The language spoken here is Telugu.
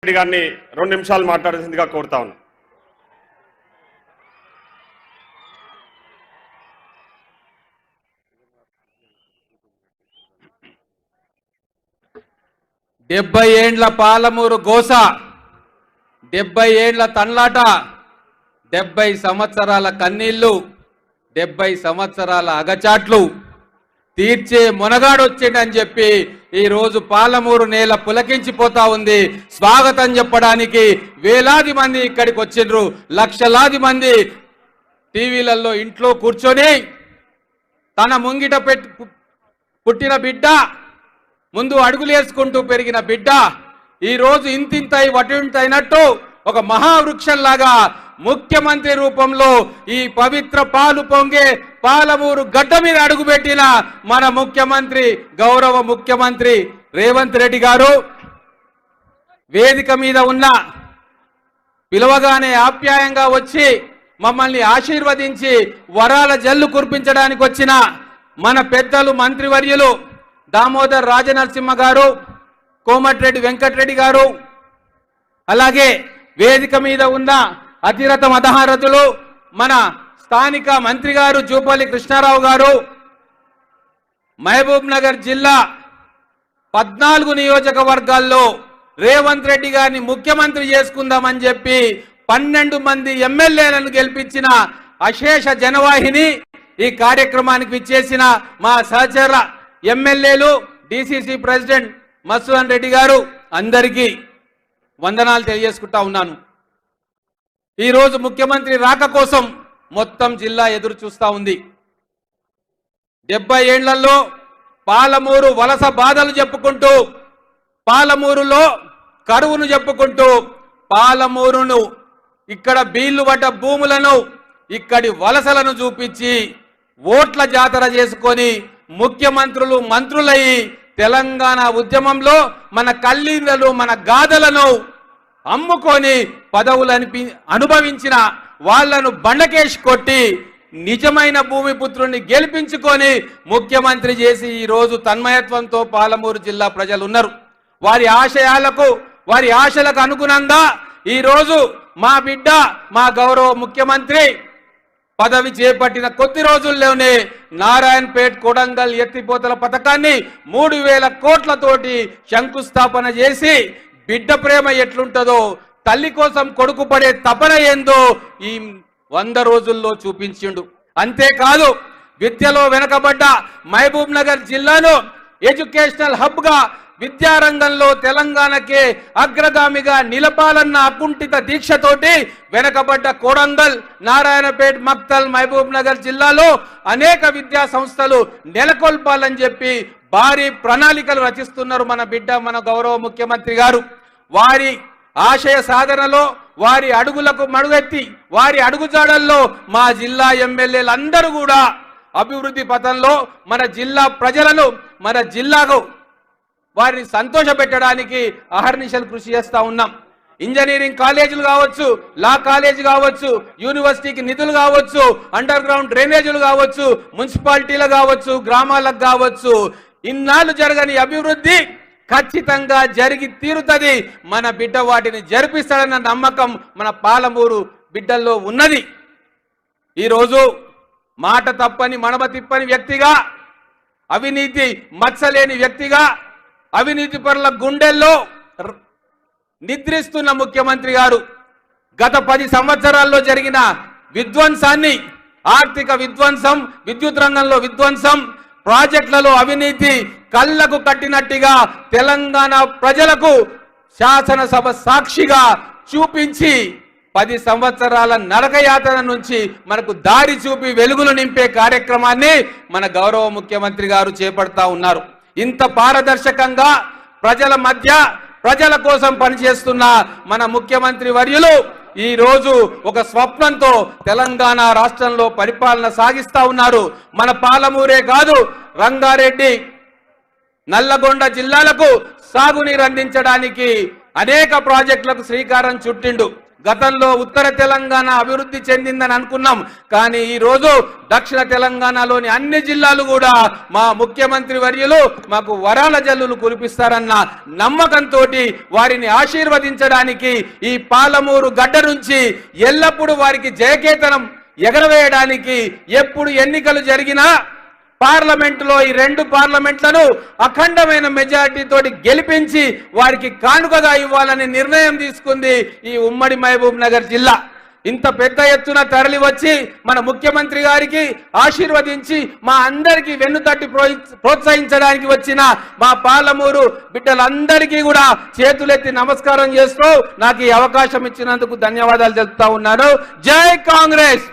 రెడ్డి గారిని 2 నిమిషాలు మాట్లాడాల్సిందిగా కోరుతా ఉన్నాను. డెబ్బై ఏండ్ల పాలమూరు గోస, 70 ఏండ్ల తన్లాట, 70 సంవత్సరాల కన్నీళ్లు, 70 సంవత్సరాల అగచాట్లు తీర్చే మునగాడొచ్చిండని చెప్పి ఈ రోజు పాలమూరు నేల పులకించిపోతా ఉంది. స్వాగతం చెప్పడానికి వేలాది మంది ఇక్కడికి వచ్చిండ్రు. లక్షలాది మంది టీవీలలో ఇంట్లో కూర్చొని తన ముంగిట పుట్టిన బిడ్డ, ముందు అడుగులేసుకుంటూ పెరిగిన బిడ్డ ఈ రోజు ఇంతింతై వటింతైనట్టు ఒక మహావృక్షంలాగా ముఖ్యమంత్రి రూపంలో ఈ పవిత్ర పాలు పొంగే పాలమూరు గడ్డ మీద అడుగుపెట్టిన మన ముఖ్యమంత్రి, గౌరవ ముఖ్యమంత్రి రేవంత్ రెడ్డి గారు వేదిక మీద ఉన్న పిలవగానే ఆప్యాయంగా వచ్చి మమ్మల్ని ఆశీర్వదించి వరాల జల్లు కురిపించడానికి వచ్చిన మన పెద్దలు మంత్రివర్యులు దామోదర్ రాజనరసింహ గారు, కోమటిరెడ్డి వెంకటరెడ్డి గారు, అలాగే వేదిక మీద ఉన్న అతిరథ మదహారథులు మన స్థానిక మంత్రి గారు జూపల్లి కృష్ణారావు గారు, మహబూబ్ నగర్ జిల్లా 14 నియోజకవర్గాల్లో రేవంత్ రెడ్డి గారిని ముఖ్యమంత్రి చేసుకుందామని చెప్పి 12 మంది ఎమ్మెల్యేలను గెలిపించిన అశేష జనవాహిని ఈ కార్యక్రమానికి విచ్చేసిన మా సహచర ఎమ్మెల్యేలు, డిసిసి ప్రెసిడెంట్ మధుసూదన్ రెడ్డి గారు, అందరికీ వందనాలు తెలియజేసుకుంటా ఉన్నాను. ఈరోజు ముఖ్యమంత్రి రాక కోసం మొత్తం జిల్లా ఎదురు చూస్తూ ఉంది. 70 ఏళ్లలో పాలమూరు వలస బాధలు చెప్పుకుంటూ, పాలమూరులో కరువును చెప్పుకుంటూ, పాలమూరును ఇక్కడ బీళ్లు పడ్డ భూములను, ఇక్కడి వలసలను చూపించి ఓట్ల జాతర చేసుకొని ముఖ్యమంత్రులు మంత్రులయ్యి తెలంగాణ ఉద్యమంలో మన కళ్ళీలను మన గాథలను అమ్ముకొని పదవులు అనుభవించిన వాళ్లను బండకేసి కొట్టి నిజమైన భూమిపుత్రుణ్ణి గెలిపించుకొని ముఖ్యమంత్రి చేసి ఈరోజు తన్మయత్వంతో పాలమూరు జిల్లా ప్రజలు ఉన్నారు. వారి ఆశయాలకు, వారి ఆశలకు అనుగుణంగా ఈరోజు మా బిడ్డ, మా గౌరవ ముఖ్యమంత్రి పదవి చేపట్టిన కొద్ది రోజుల్లోనే నారాయణపేట్ కొడంగల్ ఎత్తిపోతల పథకాన్ని 3000 కోట్లతోటి శంకుస్థాపన చేసి బిడ్డ ప్రేమ ఎట్లుంటుందో, తల్లి కోసం కొడుకు పడే తపన ఏందో ఈ 100 రోజుల్లో చూపించిండు. అంతేకాదు విద్యలో వెనకబడ్డ మహబూబ్ నగర్ జిల్లాను ఎడ్యుకేషనల్ హబ్ గా, విద్యారంగంలో తెలంగాణకే అగ్రగామిగా నిలపాలన్న అకుంఠిత దీక్షతోటి వెనకబడ్డ కొడంగల్, నారాయణపేట్, మక్తల్, మహబూబ్ నగర్ జిల్లాలో అనేక విద్యా సంస్థలు నెలకొల్పాలని చెప్పి భారీ ప్రణాళికలు రచిస్తున్నారు మన బిడ్డ, మన గౌరవ ముఖ్యమంత్రి గారు. వారి ఆశయ సాధనలో, వారి అడుగులకు మడుగెత్తి, వారి అడుగుజాడల్లో మా జిల్లా ఎమ్మెల్యేలందరూ కూడా అభివృద్ధి పథంలో మన జిల్లా ప్రజలను, మన జిల్లాకు వారిని సంతోషపెట్టడానికి అహర్నిశలు కృషి చేస్తూ ఉన్నాం. ఇంజనీరింగ్ కాలేజీలు కావచ్చు, లా కాలేజీ కావచ్చు, యూనివర్సిటీకి నిధులు కావచ్చు, అండర్ గ్రౌండ్ డ్రైనేజీలు కావచ్చు, మున్సిపాలిటీలు కావచ్చు, గ్రామాలకు కావచ్చు, ఇన్నాళ్ళు జరగని అభివృద్ధి ఖచ్చితంగా జరిగి తీరుతుంది. మన బిడ్డ వాటిని జరిపిస్తాడన్న నమ్మకం మన పాలమూరు బిడ్డల్లో ఉన్నది. ఈరోజు మాట తప్పని, మడమ తిప్పని వ్యక్తిగా, అవినీతి మచ్చలేని వ్యక్తిగా, అవినీతి పరుల గుండెల్లో నిద్రిస్తున్న ముఖ్యమంత్రి గారు గత 10 సంవత్సరాల్లో జరిగిన విధ్వంసాన్ని, ఆర్థిక విధ్వంసం, విద్యుత్ రంగంలో విధ్వంసం, ప్రాజెక్టులలో అవినీతి కళ్ళకు కట్టినట్టుగా తెలంగాణ ప్రజలకు శాసనసభ సాక్షిగా చూపించి 10 సంవత్సరాల నరకయాతన నుంచి మనకు దారి చూపి వెలుగులు నింపే కార్యక్రమాన్ని మన గౌరవ ముఖ్యమంత్రి గారు చేపడతా ఉన్నారు. ఇంత పారదర్శకంగా ప్రజల మధ్య, ప్రజల కోసం పనిచేస్తున్న మన ముఖ్యమంత్రి వర్యులు ఈ రోజు ఒక స్వప్నంతో తెలంగాణ రాష్ట్రంలో పరిపాలన సాగిస్తా ఉన్నారు. మన పాలమూరే కాదు, రంగారెడ్డి, నల్లగొండ జిల్లాలకు సాగునీరు అందించడానికి అనేక ప్రాజెక్టులకు శ్రీకారం చుట్టిండు. గతంలో ఉత్తర తెలంగాణ అభివృద్ధి చెందిందని అనుకున్నాం, కానీ ఈ రోజు దక్షిణ తెలంగాణలోని అన్ని జిల్లాలు కూడా మా ముఖ్యమంత్రి వర్యులు మాకు వరాల జల్లులు కురిపిస్తారన్న నమ్మకంతో వారిని ఆశీర్వదించడానికి ఈ పాలమూరు గడ్డ నుంచి ఎల్లప్పుడూ వారికి జయకేతనం ఎగరవేయడానికి ఎప్పుడు ఎన్నికలు జరిగినా పార్లమెంటులో ఈ రెండు పార్లమెంట్లను అఖండమైన మెజారిటీ తోటి గెలిపించి వారికి కానుకగా ఇవ్వాలని నిర్ణయం తీసుకుంది ఈ ఉమ్మడి మహబూబ్ నగర్ జిల్లా. ఇంత పెద్ద ఎత్తున తరలి వచ్చి మన ముఖ్యమంత్రి గారికి ఆశీర్వదించి మా అందరికీ వెన్నుతట్టి ప్రోత్సహించడానికి వచ్చిన మా పాలమూరు బిడ్డలందరికీ కూడా చేతులెత్తి నమస్కారం చేస్తూ నాకు ఈ అవకాశం ఇచ్చినందుకు ధన్యవాదాలు తెలుపుతా ఉన్నాను. జై కాంగ్రెస్.